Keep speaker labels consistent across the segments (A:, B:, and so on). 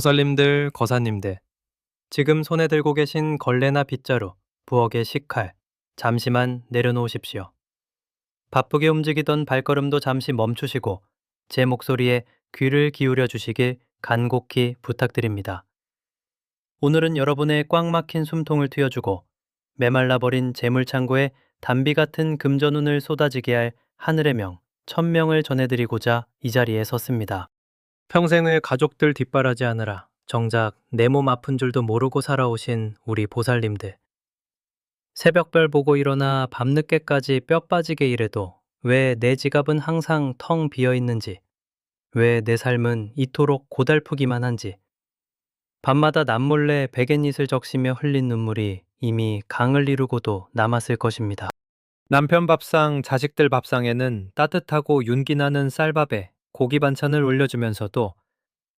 A: 보살님들, 거사님들, 지금 손에 들고 계신 걸레나 빗자루, 부엌의 식칼, 잠시만 내려놓으십시오. 바쁘게 움직이던 발걸음도 잠시 멈추시고 제 목소리에 귀를 기울여 주시길 간곡히 부탁드립니다. 오늘은 여러분의 꽉 막힌 숨통을 트여주고 메말라버린 재물창고에 단비 같은 금전운을 쏟아지게 할 하늘의 명, 천명을 전해드리고자 이 자리에 섰습니다. 평생을 가족들 뒷바라지하느라 정작 내 몸 아픈 줄도 모르고 살아오신 우리 보살님들. 새벽별 보고 일어나 밤늦게까지 뼈 빠지게 일해도 왜 내 지갑은 항상 텅 비어 있는지, 왜 내 삶은 이토록 고달프기만 한지, 밤마다 남몰래 베갯잇을 적시며 흘린 눈물이 이미 강을 이루고도 남았을 것입니다. 남편 밥상, 자식들 밥상에는 따뜻하고 윤기나는 쌀밥에 고기 반찬을 올려주면서도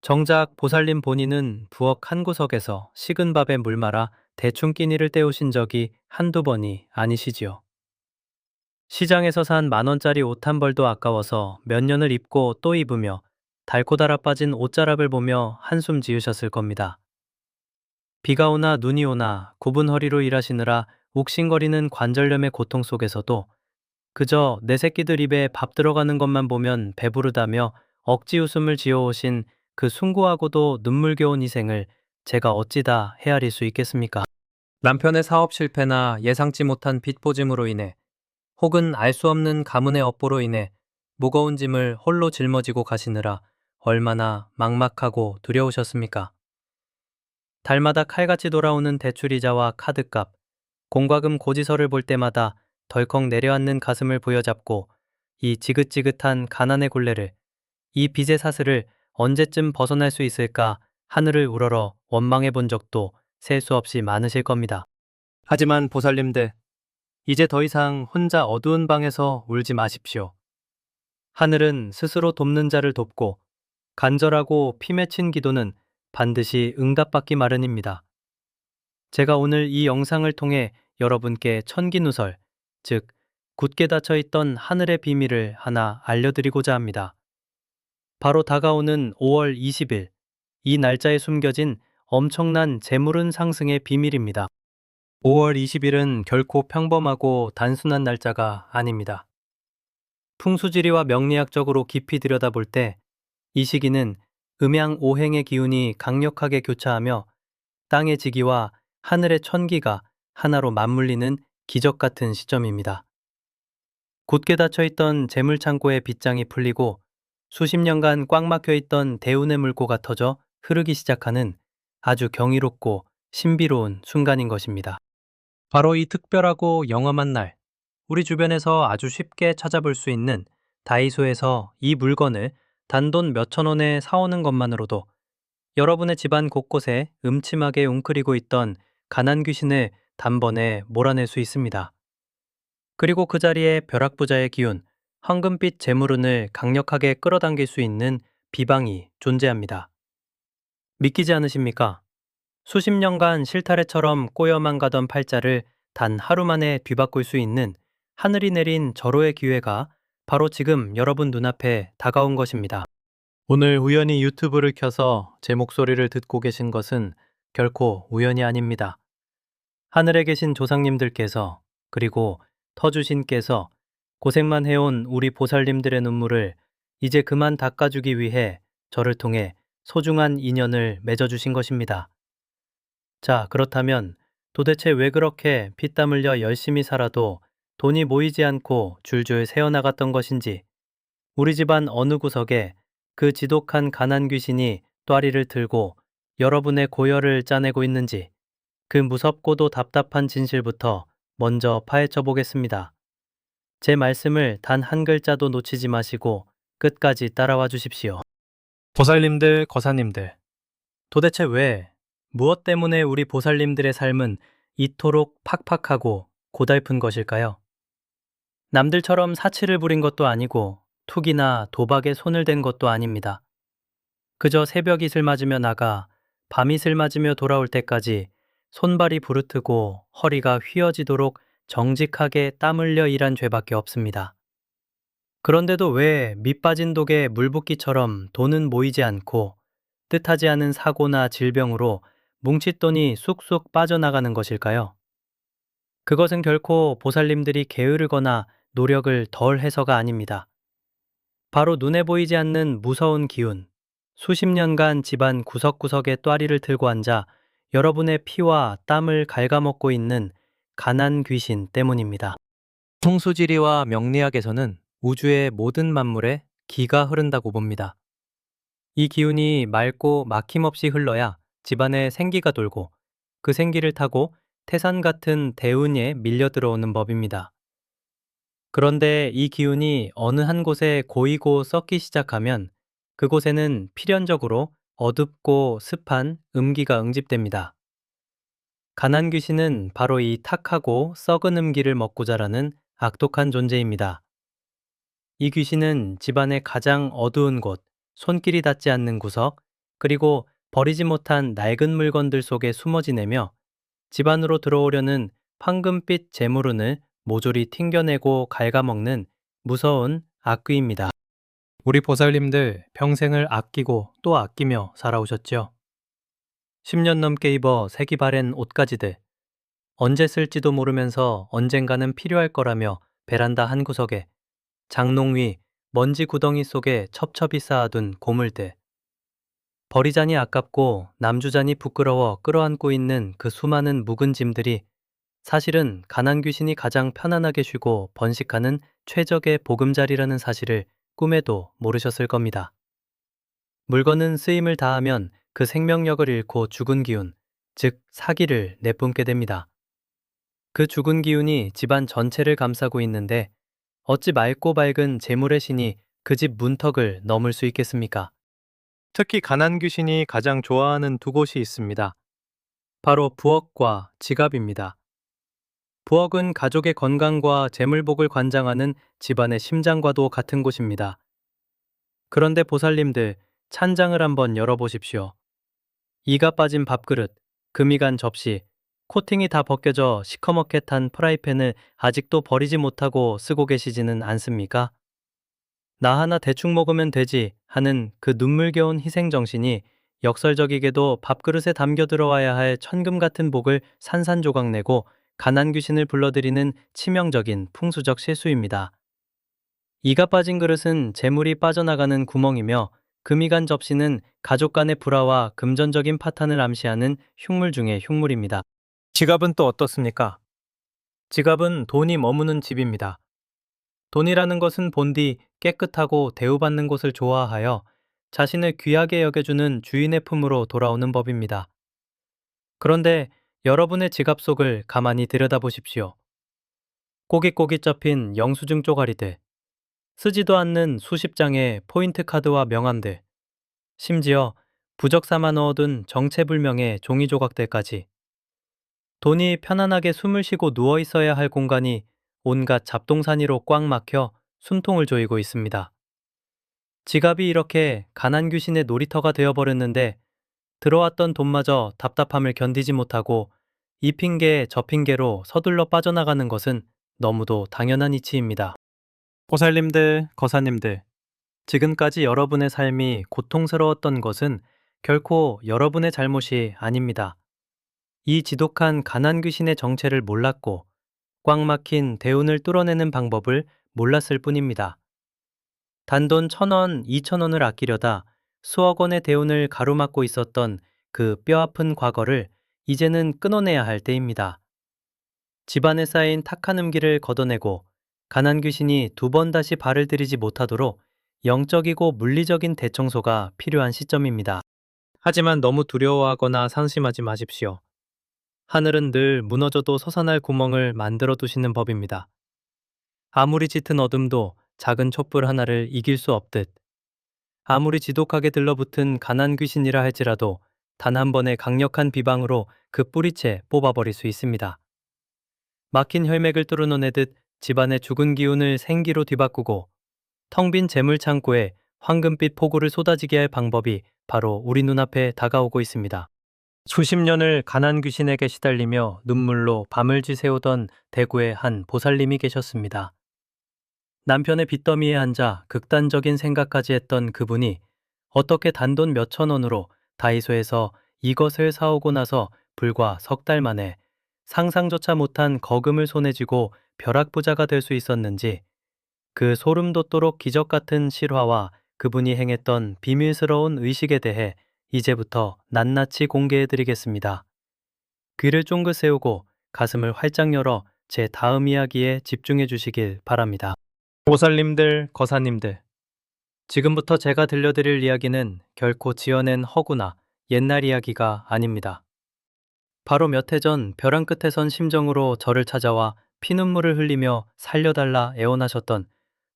A: 정작 보살님 본인은 부엌 한 구석에서 식은 밥에 물 말아 대충 끼니를 때우신 적이 한두 번이 아니시지요. 시장에서 산 10,000원짜리 옷 한 벌도 아까워서 몇 년을 입고 또 입으며 닳고 닳아 빠진 옷자락을 보며 한숨 지으셨을 겁니다. 비가 오나 눈이 오나 굽은 허리로 일하시느라 욱신거리는 관절염의 고통 속에서도 그저 내 새끼들 입에 밥 들어가는 것만 보면 배부르다며 억지 웃음을 지어오신 그 숭고하고도 눈물겨운 희생을 제가 어찌다 헤아릴 수 있겠습니까? 남편의 사업 실패나 예상치 못한 빚 보짐으로 인해 혹은 알 수 없는 가문의 업보로 인해 무거운 짐을 홀로 짊어지고 가시느라 얼마나 막막하고 두려우셨습니까? 달마다 칼같이 돌아오는 대출이자와 카드값, 공과금 고지서를 볼 때마다 덜컥 내려앉는 가슴을 부여잡고 이 지긋지긋한 가난의 굴레를, 이 빚의 사슬을 언제쯤 벗어날 수 있을까 하늘을 우러러 원망해 본 적도 셀 수 없이 많으실 겁니다. 하지만 보살님들, 이제 더 이상 혼자 어두운 방에서 울지 마십시오. 하늘은 스스로 돕는 자를 돕고 간절하고 피 맺힌 기도는 반드시 응답받기 마련입니다. 제가 오늘 이 영상을 통해 여러분께 천기누설, 즉 굳게 닫혀있던 하늘의 비밀을 하나 알려드리고자 합니다. 바로 다가오는 5월 20일, 이 날짜에 숨겨진 엄청난 재물운 상승의 비밀입니다. 5월 20일은 결코 평범하고 단순한 날짜가 아닙니다. 풍수지리와 명리학적으로 깊이 들여다볼 때 이 시기는 음양오행의 기운이 강력하게 교차하며 땅의 지기와 하늘의 천기가 하나로 맞물리는 기적 같은 시점입니다. 굳게 닫혀있던 재물창고의 빗장이 풀리고 수십 년간 꽉 막혀있던 대운의 물꼬가 터져 흐르기 시작하는 아주 경이롭고 신비로운 순간인 것입니다. 바로 이 특별하고 영험한 날, 우리 주변에서 아주 쉽게 찾아볼 수 있는 다이소에서 이 물건을 단돈 몇천 원에 사오는 것만으로도 여러분의 집안 곳곳에 음침하게 웅크리고 있던 가난 귀신을 단번에 몰아낼 수 있습니다. 그리고 그 자리에 벼락부자의 기운, 황금빛 재물운을 강력하게 끌어당길 수 있는 비방이 존재합니다. 믿기지 않으십니까? 수십 년간 실타래처럼 꼬여만 가던 팔자를 단 하루 만에 뒤바꿀 수 있는 하늘이 내린 절호의 기회가 바로 지금 여러분 눈앞에 다가온 것입니다. 오늘 우연히 유튜브를 켜서 제 목소리를 듣고 계신 것은 결코 우연이 아닙니다. 하늘에 계신 조상님들께서 그리고 터주신께서 고생만 해온 우리 보살님들의 눈물을 이제 그만 닦아주기 위해 저를 통해 소중한 인연을 맺어주신 것입니다. 자, 그렇다면 도대체 왜 그렇게 피땀 흘려 열심히 살아도 돈이 모이지 않고 줄줄 새어나갔던 것인지, 우리 집안 어느 구석에 그 지독한 가난 귀신이 또아리를 들고 여러분의 고열을 짜내고 있는지, 그 무섭고도 답답한 진실부터 먼저 파헤쳐 보겠습니다. 제 말씀을 단 한 글자도 놓치지 마시고 끝까지 따라와 주십시오. 보살님들, 거사님들, 도대체 왜, 무엇 때문에 우리 보살님들의 삶은 이토록 팍팍하고 고달픈 것일까요? 남들처럼 사치를 부린 것도 아니고 투기나 도박에 손을 댄 것도 아닙니다. 그저 새벽 이슬 맞으며 나가 밤 이슬 맞으며 돌아올 때까지 손발이 부르트고 허리가 휘어지도록 정직하게 땀 흘려 일한 죄밖에 없습니다. 그런데도 왜 밑 빠진 독에 물 붓기처럼 돈은 모이지 않고 뜻하지 않은 사고나 질병으로 뭉칫돈이 쑥쑥 빠져나가는 것일까요? 그것은 결코 보살님들이 게으르거나 노력을 덜 해서가 아닙니다. 바로 눈에 보이지 않는 무서운 기운, 수십 년간 집안 구석구석에 또아리를 틀고 앉아 여러분의 피와 땀을 갉아먹고 있는 가난 귀신 때문입니다. 풍수지리와 명리학에서는 우주의 모든 만물에 기가 흐른다고 봅니다. 이 기운이 맑고 막힘없이 흘러야 집안에 생기가 돌고 그 생기를 타고 태산 같은 대운에 밀려 들어오는 법입니다. 그런데 이 기운이 어느 한 곳에 고이고 썩기 시작하면 그곳에는 필연적으로 어둡고 습한 음기가 응집됩니다. 가난 귀신은 바로 이 탁하고 썩은 음기를 먹고 자라는 악독한 존재입니다. 이 귀신은 집안의 가장 어두운 곳, 손길이 닿지 않는 구석, 그리고 버리지 못한 낡은 물건들 속에 숨어 지내며 집안으로 들어오려는 황금빛 재물운을 모조리 튕겨내고 갉아먹는 무서운 악귀입니다. 우리 보살님들 평생을 아끼고 또 아끼며 살아오셨죠. 10년 넘게 입어 색이 바랜 옷가지들, 언제 쓸지도 모르면서 언젠가는 필요할 거라며 베란다 한 구석에 장롱 위 먼지 구덩이 속에 첩첩이 쌓아둔 고물들, 버리자니 아깝고 남주자니 부끄러워 끌어안고 있는 그 수많은 묵은 짐들이 사실은 가난 귀신이 가장 편안하게 쉬고 번식하는 최적의 보금자리라는 사실을 꿈에도 모르셨을 겁니다. 물건은 쓰임을 다하면 그 생명력을 잃고 죽은 기운, 즉 사기를 내뿜게 됩니다. 그 죽은 기운이 집안 전체를 감싸고 있는데 어찌 맑고 밝은 재물의 신이 그 집 문턱을 넘을 수 있겠습니까? 특히 가난 귀신이 가장 좋아하는 두 곳이 있습니다. 바로 부엌과 지갑입니다. 부엌은 가족의 건강과 재물복을 관장하는 집안의 심장과도 같은 곳입니다. 그런데 보살님들, 찬장을 한번 열어보십시오. 이가 빠진 밥그릇, 금이 간 접시, 코팅이 다 벗겨져 시커멓게 탄 프라이팬을 아직도 버리지 못하고 쓰고 계시지는 않습니까? 나 하나 대충 먹으면 되지 하는 그 눈물겨운 희생정신이 역설적이게도 밥그릇에 담겨 들어와야 할 천금 같은 복을 산산조각 내고 가난 귀신을 불러들이는 치명적인 풍수적 실수입니다. 이가 빠진 그릇은 재물이 빠져나가는 구멍이며 금이 간 접시는 가족 간의 불화와 금전적인 파탄을 암시하는 흉물 중의 흉물입니다. 지갑은 또 어떻습니까? 지갑은 돈이 머무는 집입니다. 돈이라는 것은 본디 깨끗하고 대우받는 곳을 좋아하여 자신을 귀하게 여겨주는 주인의 품으로 돌아오는 법입니다. 그런데 여러분의 지갑 속을 가만히 들여다보십시오. 꼬깃꼬깃 접힌 영수증 쪼가리들, 쓰지도 않는 수십 장의 포인트 카드와 명함들, 심지어 부적 삼아 넣어둔 정체불명의 종이 조각들까지 돈이 편안하게 숨을 쉬고 누워 있어야 할 공간이 온갖 잡동사니로 꽉 막혀 숨통을 조이고 있습니다. 지갑이 이렇게 가난 귀신의 놀이터가 되어버렸는데 들어왔던 돈마저 답답함을 견디지 못하고 이 핑계 저 핑계로 서둘러 빠져나가는 것은 너무도 당연한 이치입니다. 보살님들, 거사님들, 지금까지 여러분의 삶이 고통스러웠던 것은 결코 여러분의 잘못이 아닙니다. 이 지독한 가난 귀신의 정체를 몰랐고 꽉 막힌 대운을 뚫어내는 방법을 몰랐을 뿐입니다. 단돈 1,000원, 2,000원을 아끼려다 수억 원의 대운을 가로막고 있었던 그 뼈아픈 과거를 이제는 끊어내야 할 때입니다. 집안에 쌓인 탁한 음기를 걷어내고 가난 귀신이 두 번 다시 발을 들이지 못하도록 영적이고 물리적인 대청소가 필요한 시점입니다. 하지만 너무 두려워하거나 상심하지 마십시오. 하늘은 늘 무너져도 솟아날 구멍을 만들어 두시는 법입니다. 아무리 짙은 어둠도 작은 촛불 하나를 이길 수 없듯 아무리 지독하게 들러붙은 가난 귀신이라 할지라도 단 한 번의 강력한 비방으로 그 뿌리채 뽑아버릴 수 있습니다. 막힌 혈맥을 뚫어내듯 집안의 죽은 기운을 생기로 뒤바꾸고 텅 빈 재물 창고에 황금빛 폭우를 쏟아지게 할 방법이 바로 우리 눈앞에 다가오고 있습니다. 수십 년을 가난 귀신에게 시달리며 눈물로 밤을 지새우던 대구의 한 보살님이 계셨습니다. 남편의 빚더미에 앉아 극단적인 생각까지 했던 그분이 어떻게 단돈 몇천 원으로 다이소에서 이것을 사오고 나서 불과 석 달 만에 상상조차 못한 거금을 손에 쥐고 벼락부자가 될 수 있었는지, 그 소름 돋도록 기적 같은 실화와 그분이 행했던 비밀스러운 의식에 대해 이제부터 낱낱이 공개해 드리겠습니다. 귀를 쫑긋 세우고 가슴을 활짝 열어 제 다음 이야기에 집중해 주시길 바랍니다. 보살님들, 거사님들, 지금부터 제가 들려드릴 이야기는 결코 지어낸 허구나 옛날 이야기가 아닙니다. 바로 몇 해 전 벼랑 끝에 선 심정으로 저를 찾아와 피눈물을 흘리며 살려달라 애원하셨던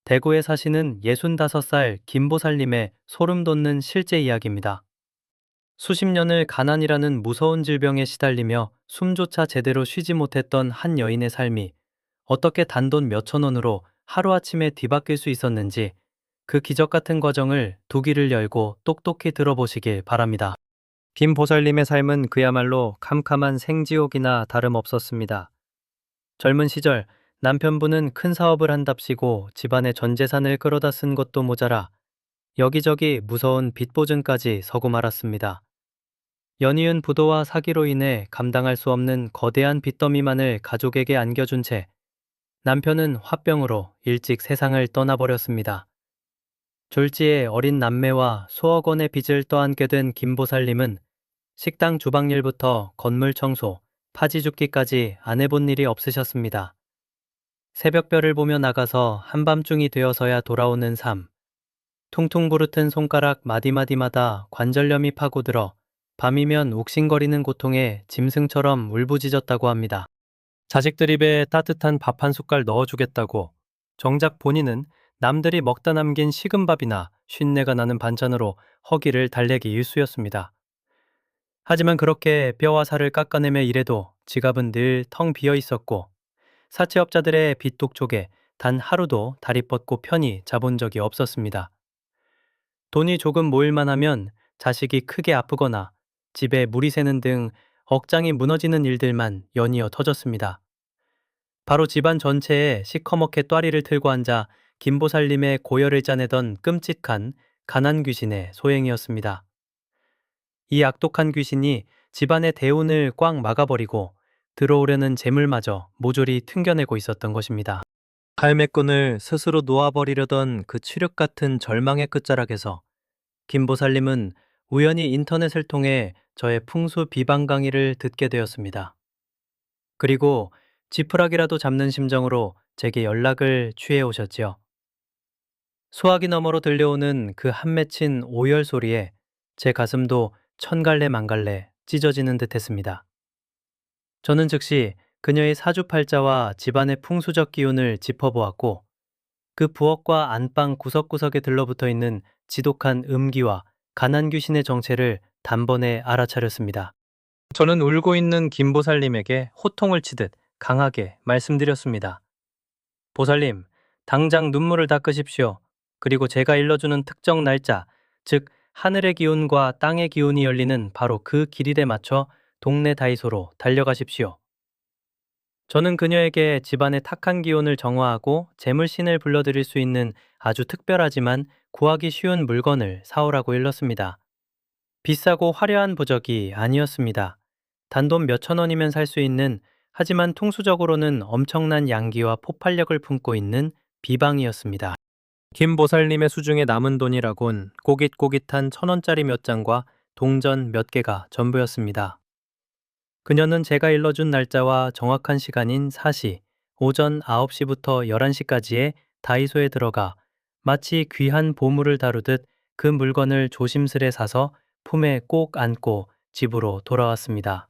A: 대구에 사시는 65살 김보살님의 소름 돋는 실제 이야기입니다. 수십 년을 가난이라는 무서운 질병에 시달리며 숨조차 제대로 쉬지 못했던 한 여인의 삶이 어떻게 단돈 몇천 원으로 하루아침에 뒤바뀔 수 있었는지, 그 기적 같은 과정을 두 귀를 열고 똑똑히 들어보시길 바랍니다. 김 보살님의 삶은 그야말로 캄캄한 생지옥이나 다름없었습니다. 젊은 시절 남편분은 큰 사업을 한답시고 집안의 전 재산을 끌어다 쓴 것도 모자라 여기저기 무서운 빚보증까지 서고 말았습니다. 연이은 부도와 사기로 인해 감당할 수 없는 거대한 빚더미만을 가족에게 안겨준 채 남편은 화병으로 일찍 세상을 떠나버렸습니다. 졸지에 어린 남매와 수억 원의 빚을 떠안게 된 김보살님은 식당 주방일부터 건물 청소, 파지 줍기까지 안 해본 일이 없으셨습니다. 새벽별을 보며 나가서 한밤중이 되어서야 돌아오는 삶, 퉁퉁 부르튼 손가락 마디마디마다 관절염이 파고들어 밤이면 욱신거리는 고통에 짐승처럼 울부짖었다고 합니다. 자식들 입에 따뜻한 밥 한 숟갈 넣어주겠다고 정작 본인은 남들이 먹다 남긴 식은 밥이나 쉰내가 나는 반찬으로 허기를 달래기 일쑤였습니다. 하지만 그렇게 뼈와 살을 깎아내며 일해도 지갑은 늘 텅 비어 있었고, 사채업자들의 빚독촉에 단 하루도 다리 뻗고 편히 자본 적이 없었습니다. 돈이 조금 모일만 하면 자식이 크게 아프거나 집에 물이 새는 등 억장이 무너지는 일들만 연이어 터졌습니다. 바로 집안 전체에 시커멓게 또아리를 틀고 앉아 김보살님의 고열을 짜내던 끔찍한 가난 귀신의 소행이었습니다. 이 악독한 귀신이 집안의 대운을 꽉 막아버리고 들어오려는 재물마저 모조리 튕겨내고 있었던 것입니다. 할매꾼을 스스로 놓아버리려던 그 추력 같은 절망의 끝자락에서 김보살님은 우연히 인터넷을 통해 저의 풍수 비방 강의를 듣게 되었습니다. 그리고 지푸라기라도 잡는 심정으로 제게 연락을 취해 오셨지요. 소화기 너머로 들려오는 그 한 맺힌 오열 소리에 제 가슴도 천갈래 만갈래 찢어지는 듯했습니다. 저는 즉시 그녀의 사주팔자와 집안의 풍수적 기운을 짚어보았고, 그 부엌과 안방 구석구석에 들러붙어 있는 지독한 음기와 가난 귀신의 정체를 단번에 알아차렸습니다. 저는 울고 있는 김보살님에게 호통을 치듯 강하게 말씀드렸습니다. 보살님, 당장 눈물을 닦으십시오. 그리고 제가 일러주는 특정 날짜, 즉 하늘의 기운과 땅의 기운이 열리는 바로 그 길일에 맞춰 동네 다이소로 달려가십시오. 저는 그녀에게 집안의 탁한 기운을 정화하고 재물신을 불러들일 수 있는 아주 특별하지만 구하기 쉬운 물건을 사오라고 일렀습니다. 비싸고 화려한 부적이 아니었습니다. 단돈 몇천 원이면 살 수 있는, 하지만 통수적으로는 엄청난 양기와 폭발력을 품고 있는 비방이었습니다. 김보살님의 수중에 남은 돈이라곤 꼬깃꼬깃한 1,000원짜리 몇 장과 동전 몇 개가 전부였습니다. 그녀는 제가 일러준 날짜와 정확한 시간인 4시, 오전 9시부터 11시까지의 다이소에 들어가 마치 귀한 보물을 다루듯 그 물건을 조심스레 사서 품에 꼭 안고 집으로 돌아왔습니다.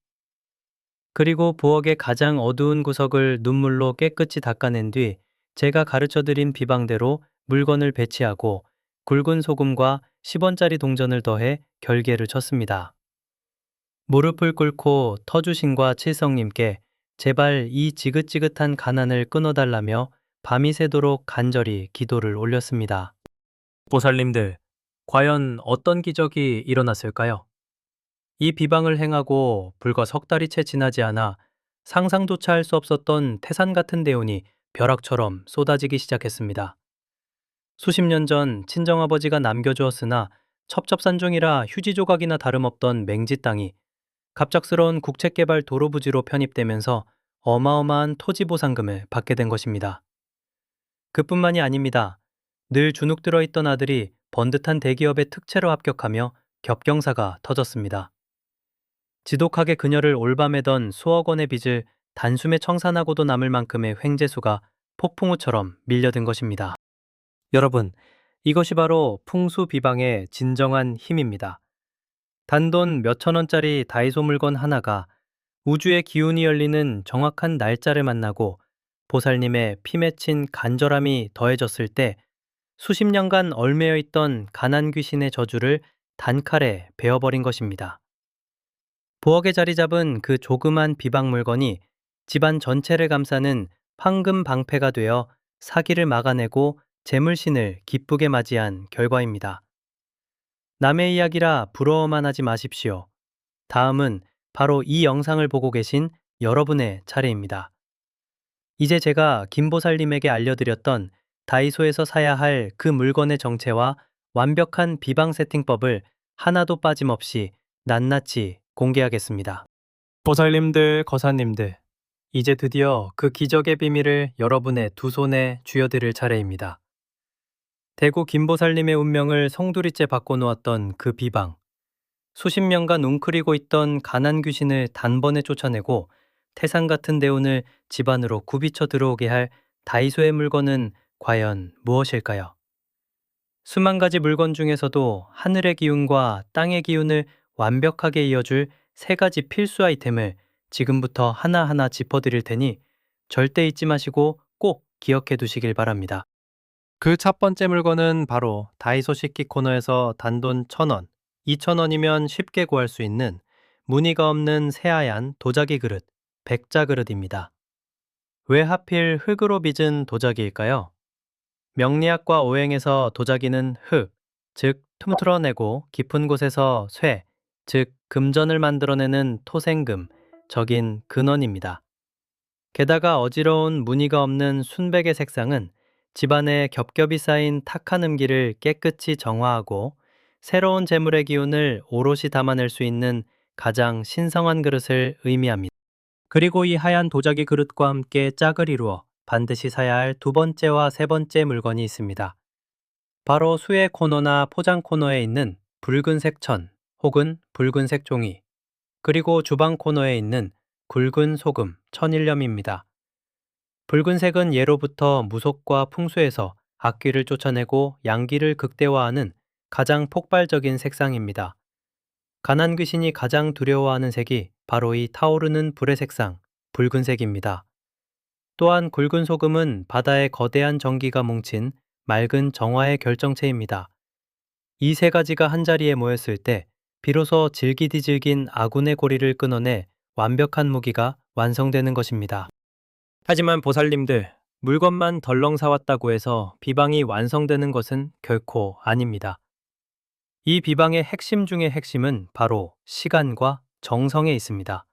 A: 그리고 부엌의 가장 어두운 구석을 눈물로 깨끗이 닦아낸 뒤 제가 가르쳐드린 비방대로 물건을 배치하고 굵은 소금과 10원짜리 동전을 더해 결계를 쳤습니다. 무릎을 꿇고 터주신과 칠성님께 제발 이 지긋지긋한 가난을 끊어달라며 밤이 새도록 간절히 기도를 올렸습니다. 보살님들, 과연 어떤 기적이 일어났을까요? 이 비방을 행하고 불과 석 달이 채 지나지 않아 상상조차 할 수 없었던 태산 같은 대운이 벼락처럼 쏟아지기 시작했습니다. 수십 년 전 친정아버지가 남겨주었으나 첩첩산중이라 휴지 조각이나 다름없던 맹지 땅이 갑작스러운 국책개발 도로부지로 편입되면서 어마어마한 토지 보상금을 받게 된 것입니다. 그뿐만이 아닙니다. 늘 주눅 들어 있던 아들이 번듯한 대기업의 특채로 합격하며 겹경사가 터졌습니다. 지독하게 그녀를 올밤매던 수억 원의 빚을 단숨에 청산하고도 남을 만큼의 횡재수가 폭풍우처럼 밀려든 것입니다. 여러분, 이것이 바로 풍수비방의 진정한 힘입니다. 단돈 몇천 원짜리 다이소 물건 하나가 우주의 기운이 열리는 정확한 날짜를 만나고 보살님의 피 맺힌 간절함이 더해졌을 때 수십 년간 얽매여 있던 가난 귀신의 저주를 단칼에 베어버린 것입니다. 부엌에 자리 잡은 그 조그만 비방 물건이 집안 전체를 감싸는 황금 방패가 되어 사기를 막아내고 재물신을 기쁘게 맞이한 결과입니다. 남의 이야기라 부러워만 하지 마십시오. 다음은 바로 이 영상을 보고 계신 여러분의 차례입니다. 이제 제가 김보살님에게 알려드렸던 다이소에서 사야 할 그 물건의 정체와 완벽한 비방 세팅법을 하나도 빠짐없이 낱낱이 공개하겠습니다. 보살님들, 거사님들, 이제 드디어 그 기적의 비밀을 여러분의 두 손에 쥐어드릴 차례입니다. 대구 김보살님의 운명을 송두리째 바꿔놓았던 그 비방. 수십 년간 웅크리고 있던 가난 귀신을 단번에 쫓아내고 태산 같은 대운을 집안으로 굽이쳐 들어오게 할 다이소의 물건은 과연 무엇일까요? 수만 가지 물건 중에서도 하늘의 기운과 땅의 기운을 완벽하게 이어줄 세 가지 필수 아이템을 지금부터 하나하나 짚어드릴 테니 절대 잊지 마시고 꼭 기억해 두시길 바랍니다. 그 첫 번째 물건은 바로 다이소 식기 코너에서 단돈 1,000원, 2,000원이면 쉽게 구할 수 있는 무늬가 없는 새하얀 도자기 그릇, 백자 그릇입니다. 왜 하필 흙으로 빚은 도자기일까요? 명리학과 오행에서 도자기는 흙, 즉 틈틀어내고 깊은 곳에서 쇠, 즉 금전을 만들어내는 토생금, 적인 근원입니다. 게다가 어지러운 무늬가 없는 순백의 색상은 집안에 겹겹이 쌓인 탁한 음기를 깨끗이 정화하고 새로운 재물의 기운을 오롯이 담아낼 수 있는 가장 신성한 그릇을 의미합니다. 그리고 이 하얀 도자기 그릇과 함께 짝을 이루어 반드시 사야 할 두 번째와 세 번째 물건이 있습니다. 바로 수의 코너나 포장 코너에 있는 붉은색 천 혹은 붉은색 종이, 그리고 주방 코너에 있는 굵은 소금, 천일염입니다. 붉은색은 예로부터 무속과 풍수에서 악귀를 쫓아내고 양기를 극대화하는 가장 폭발적인 색상입니다. 가난 귀신이 가장 두려워하는 색이 바로 이 타오르는 불의 색상, 붉은색입니다. 또한 굵은 소금은 바다의 거대한 전기가 뭉친 맑은 정화의 결정체입니다. 이 세 가지가 한자리에 모였을 때 비로소 질기디질긴 아군의 고리를 끊어내 완벽한 무기가 완성되는 것입니다. 하지만 보살님들, 물건만 덜렁 사왔다고 해서 비방이 완성되는 것은 결코 아닙니다. 이 비방의 핵심 중의 핵심은 바로 시간과 정성에 있습니다.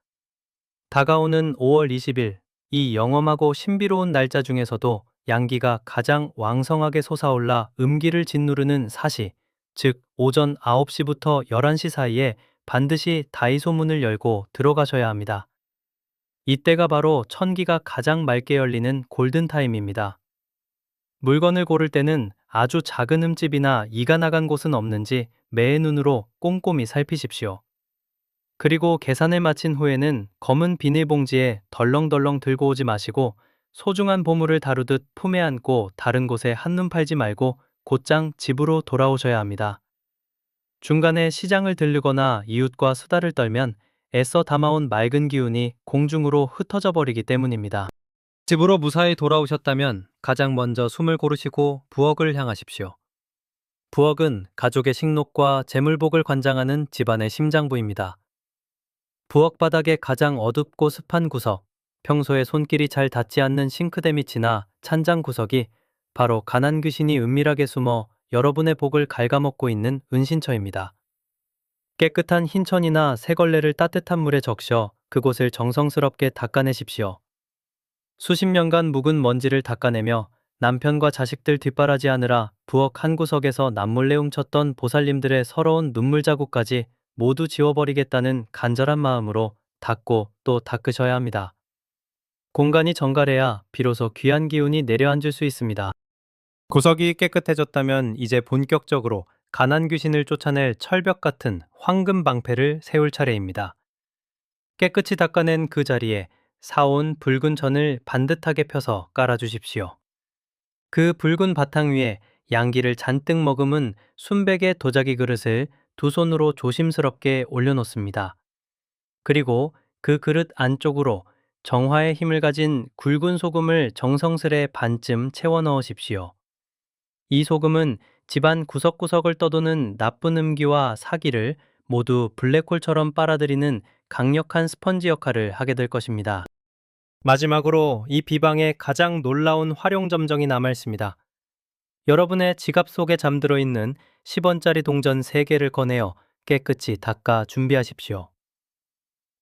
A: 다가오는 5월 20일, 이 영험하고 신비로운 날짜 중에서도 양기가 가장 왕성하게 솟아올라 음기를 짓누르는 사시, 즉 오전 9시부터 11시 사이에 반드시 다이소 문을 열고 들어가셔야 합니다. 이때가 바로 천기가 가장 맑게 열리는 골든타임입니다. 물건을 고를 때는 아주 작은 흠집이나 이가 나간 곳은 없는지 매의 눈으로 꼼꼼히 살피십시오. 그리고 계산을 마친 후에는 검은 비닐봉지에 덜렁덜렁 들고 오지 마시고 소중한 보물을 다루듯 품에 안고 다른 곳에 한눈 팔지 말고 곧장 집으로 돌아오셔야 합니다. 중간에 시장을 들르거나 이웃과 수다를 떨면 애써 담아온 맑은 기운이 공중으로 흩어져 버리기 때문입니다. 집으로 무사히 돌아오셨다면 가장 먼저 숨을 고르시고 부엌을 향하십시오. 부엌은 가족의 식록과 재물복을 관장하는 집안의 심장부입니다. 부엌 바닥의 가장 어둡고 습한 구석, 평소에 손길이 잘 닿지 않는 싱크대 밑이나 찬장 구석이 바로 가난 귀신이 은밀하게 숨어 여러분의 복을 갉아먹고 있는 은신처입니다. 깨끗한 흰천이나 새걸레를 따뜻한 물에 적셔 그곳을 정성스럽게 닦아내십시오. 수십 년간 묵은 먼지를 닦아내며 남편과 자식들 뒷바라지하느라 부엌 한 구석에서 남몰래 훔쳤던 보살님들의 서러운 눈물 자국까지 모두 지워버리겠다는 간절한 마음으로 닦고 또 닦으셔야 합니다. 공간이 정갈해야 비로소 귀한 기운이 내려앉을 수 있습니다. 구석이 깨끗해졌다면 이제 본격적으로 가난 귀신을 쫓아낼 철벽 같은 황금 방패를 세울 차례입니다. 깨끗이 닦아낸 그 자리에 사온 붉은 천을 반듯하게 펴서 깔아주십시오. 그 붉은 바탕 위에 양기를 잔뜩 머금은 순백의 도자기 그릇을 두 손으로 조심스럽게 올려놓습니다. 그리고 그 그릇 안쪽으로 정화의 힘을 가진 굵은 소금을 정성스레 반쯤 채워 넣으십시오. 이 소금은 집안 구석구석을 떠도는 나쁜 음기와 사기를 모두 블랙홀처럼 빨아들이는 강력한 스펀지 역할을 하게 될 것입니다. 마지막으로 이 비방에 가장 놀라운 활용점정이 남아 있습니다. 여러분의 지갑 속에 잠들어 있는 10원짜리 동전 3개를 꺼내어 깨끗이 닦아 준비하십시오.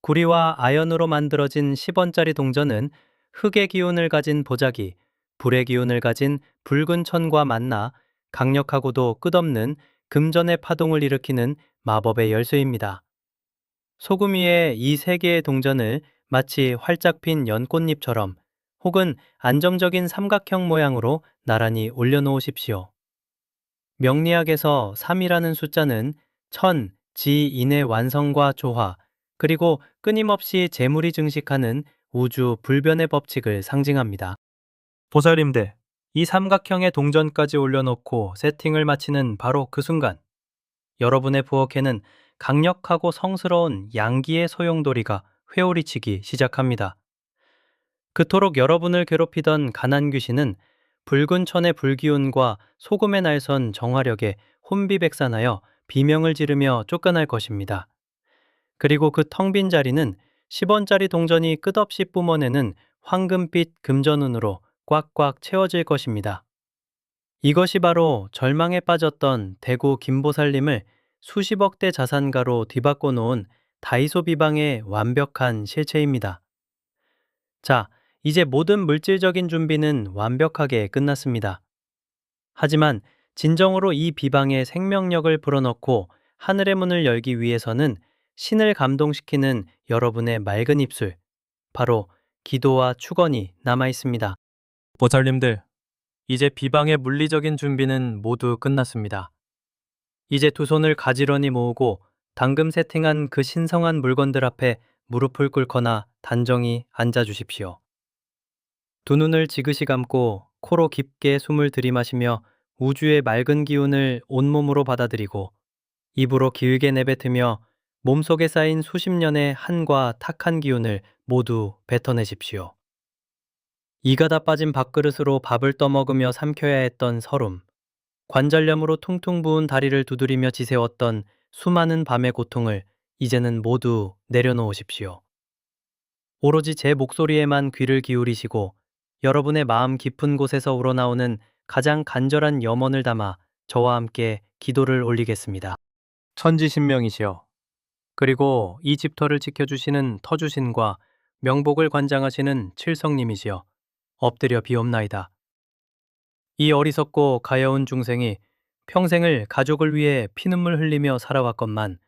A: 구리와 아연으로 만들어진 10원짜리 동전은 흙의 기운을 가진 보자기, 불의 기운을 가진 붉은 천과 만나 강력하고도 끝없는 금전의 파동을 일으키는 마법의 열쇠입니다. 소금 위에 이 3개의 동전을 마치 활짝 핀 연꽃잎처럼 혹은 안정적인 삼각형 모양으로 나란히 올려놓으십시오. 명리학에서 3이라는 숫자는 천, 지, 인의 완성과 조화, 그리고 끊임없이 재물이 증식하는 우주 불변의 법칙을 상징합니다. 보살님들, 이 삼각형의 동전까지 올려놓고 세팅을 마치는 바로 그 순간, 여러분의 부엌에는 강력하고 성스러운 양기의 소용돌이가 회오리치기 시작합니다. 그토록 여러분을 괴롭히던 가난 귀신은 붉은 천의 불기운과 소금의 날선 정화력에 혼비백산하여 비명을 지르며 쫓겨날 것입니다. 그리고 그 텅 빈 자리는 10원짜리 동전이 끝없이 뿜어내는 황금빛 금전운으로 꽉꽉 채워질 것입니다. 이것이 바로 절망에 빠졌던 대구 김보살님을 수십억 대 자산가로 뒤바꿔 놓은 다이소 비방의 완벽한 실체입니다. 자, 이제 모든 물질적인 준비는 완벽하게 끝났습니다. 하지만 진정으로 이 비방의 생명력을 불어넣고 하늘의 문을 열기 위해서는 신을 감동시키는 여러분의 맑은 입술, 바로 기도와 축원이 남아 있습니다. 보살님들, 이제 비방의 물리적인 준비는 모두 끝났습니다. 이제 두 손을 가지런히 모으고 방금 세팅한 그 신성한 물건들 앞에 무릎을 꿇거나 단정히 앉아 주십시오. 두 눈을 지그시 감고 코로 깊게 숨을 들이마시며 우주의 맑은 기운을 온몸으로 받아들이고 입으로 길게 내뱉으며 몸속에 쌓인 수십 년의 한과 탁한 기운을 모두 뱉어내십시오. 이가 다 빠진 밥그릇으로 밥을 떠먹으며 삼켜야 했던 서름, 관절염으로 퉁퉁 부은 다리를 두드리며 지새웠던 수많은 밤의 고통을 이제는 모두 내려놓으십시오. 오로지 제 목소리에만 귀를 기울이시고 여러분의 마음 깊은 곳에서 우러나오는 가장 간절한 염원을 담아 저와 함께 기도를 올리겠습니다. 천지신명이시여, 그리고 이 집터를 지켜주시는 터주신과 명복을 관장하시는 칠성님이시여, 엎드려 비옵나이다. 이 어리석고 가여운 중생이 평생을 가족을 위해 피눈물 흘리며 살아왔건만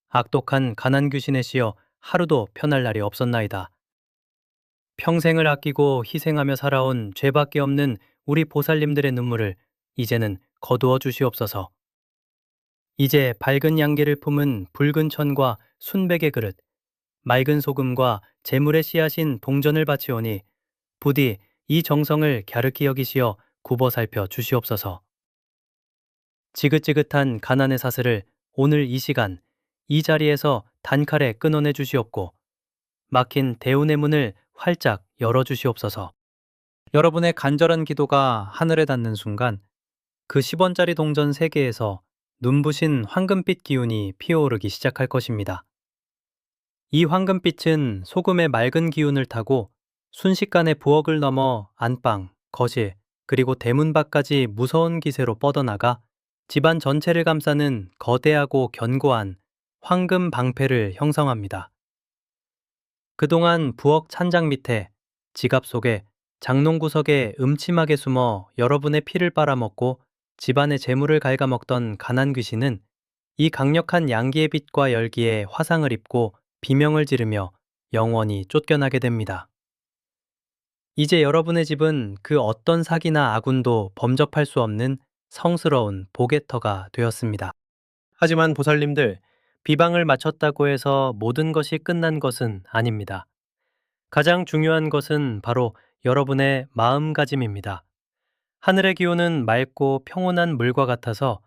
A: 악독한 가난 귀신에 씌여 하루도 편할 날이 없었나이다. 평생을 아끼고 희생하며 살아온 죄밖에 없는 우리 보살님들의 눈물을 이제는 거두어 주시옵소서. 이제 밝은 양기를 품은 붉은 천과 순백의 그릇, 맑은 소금과 재물의 씨앗인 동전을 바치오니 부디 이 정성을 갸륵히 여기시어 굽어 살펴 주시옵소서. 지긋지긋한 가난의 사슬을 오늘 이 시간, 이 자리에서 단칼에 끊어내 주시옵고 막힌 대운의 문을 활짝 열어주시옵소서. 여러분의 간절한 기도가 하늘에 닿는 순간 그 10원짜리 동전 3개에서 눈부신 황금빛 기운이 피어오르기 시작할 것입니다. 이 황금빛은 소금의 맑은 기운을 타고 순식간에 부엌을 넘어 안방, 거실, 그리고 대문 밖까지 무서운 기세로 뻗어나가 집안 전체를 감싸는 거대하고 견고한 황금 방패를 형성합니다. 그동안 부엌 찬장 밑에, 지갑 속에 장롱 구석에 음침하게 숨어 여러분의 피를 빨아먹고 집안의 재물을 갉아먹던 가난 귀신은 이 강력한 양기의 빛과 열기에 화상을 입고 비명을 지르며 영원히 쫓겨나게 됩니다. 이제 여러분의 집은 그 어떤 사기나 아군도 범접할 수 없는 성스러운 보게터가 되었습니다. 하지만 보살님들, 비방을 마쳤다고 해서 모든 것이 끝난 것은 아닙니다. 가장 중요한 것은 바로 여러분의 마음가짐입니다. 하늘의 기운은 맑고 평온한 물과 같아서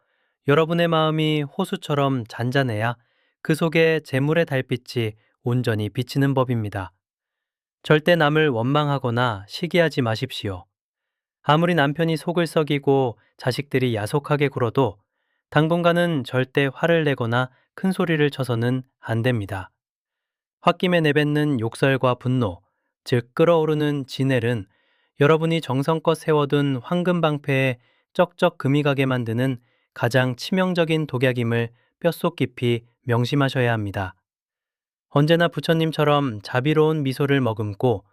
A: 여러분의 마음이 호수처럼 잔잔해야 그 속에 재물의 달빛이 온전히 비치는 법입니다. 절대 남을 원망하거나 시기하지 마십시오. 아무리 남편이 속을 썩이고 자식들이 야속하게 굴어도 당분간은 절대 화를 내거나 큰 소리를 쳐서는 안 됩니다. 홧김에 내뱉는 욕설과 분노, 즉 끓어오르는 진엘은 여러분이 정성껏 세워둔 황금방패에 쩍쩍 금이 가게 만드는 가장 치명적인 독약임을 뼛속 깊이 명심하셔야 합니다. 언제나 부처님처럼 자비로운 미소를 머금고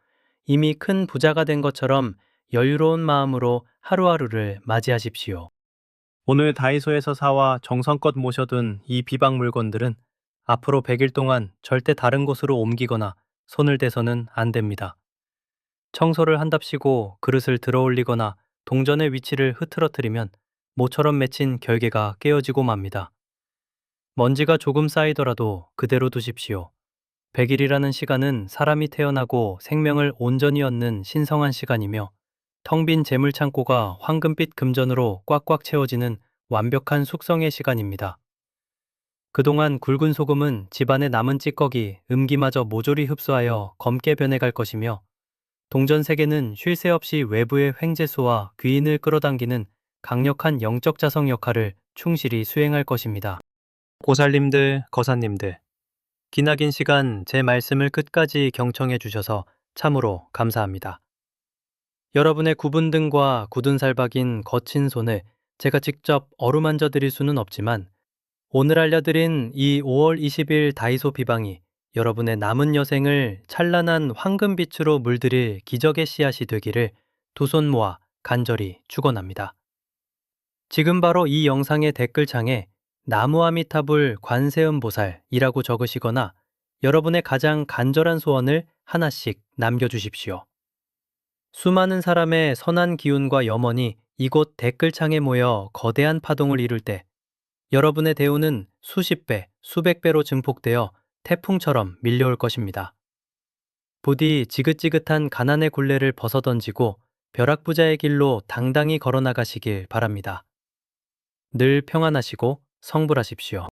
A: 이미 큰 부자가 된 것처럼 여유로운 마음으로 하루하루를 맞이하십시오. 오늘 다이소에서 사와 정성껏 모셔둔 이 비방 물건들은 앞으로 100일 동안 절대 다른 곳으로 옮기거나 손을 대서는 안 됩니다. 청소를 한답시고 그릇을 들어 올리거나 동전의 위치를 흐트러뜨리면 모처럼 맺힌 결계가 깨어지고 맙니다. 먼지가 조금 쌓이더라도 그대로 두십시오. 100일이라는 시간은 사람이 태어나고 생명을 온전히 얻는 신성한 시간이며 텅 빈 재물 창고가 황금빛 금전으로 꽉꽉 채워지는 완벽한 숙성의 시간입니다. 그동안 굵은 소금은 집안에 남은 찌꺼기, 음기마저 모조리 흡수하여 검게 변해갈 것이며 동전 세계는 쉴 새 없이 외부의 횡재수와 귀인을 끌어당기는 강력한 영적 자성 역할을 충실히 수행할 것입니다. 고살님들, 거사님들, 기나긴 시간 제 말씀을 끝까지 경청해 주셔서 참으로 감사합니다. 여러분의 굽은 등과 굳은 살박인 거친 손을 제가 직접 어루만져 드릴 수는 없지만 오늘 알려드린 이 5월 20일 다이소 비방이 여러분의 남은 여생을 찬란한 황금빛으로 물들일 기적의 씨앗이 되기를 두 손 모아 간절히 축원합니다. 지금 바로 이 영상의 댓글창에 나무아미타불 관세음보살이라고 적으시거나 여러분의 가장 간절한 소원을 하나씩 남겨주십시오. 수많은 사람의 선한 기운과 염원이 이곳 댓글창에 모여 거대한 파동을 이룰 때 여러분의 대우는 수십 배, 수백 배로 증폭되어 태풍처럼 밀려올 것입니다. 부디 지긋지긋한 가난의 굴레를 벗어던지고 벼락부자의 길로 당당히 걸어나가시길 바랍니다. 늘 평안하시고 성불하십시오.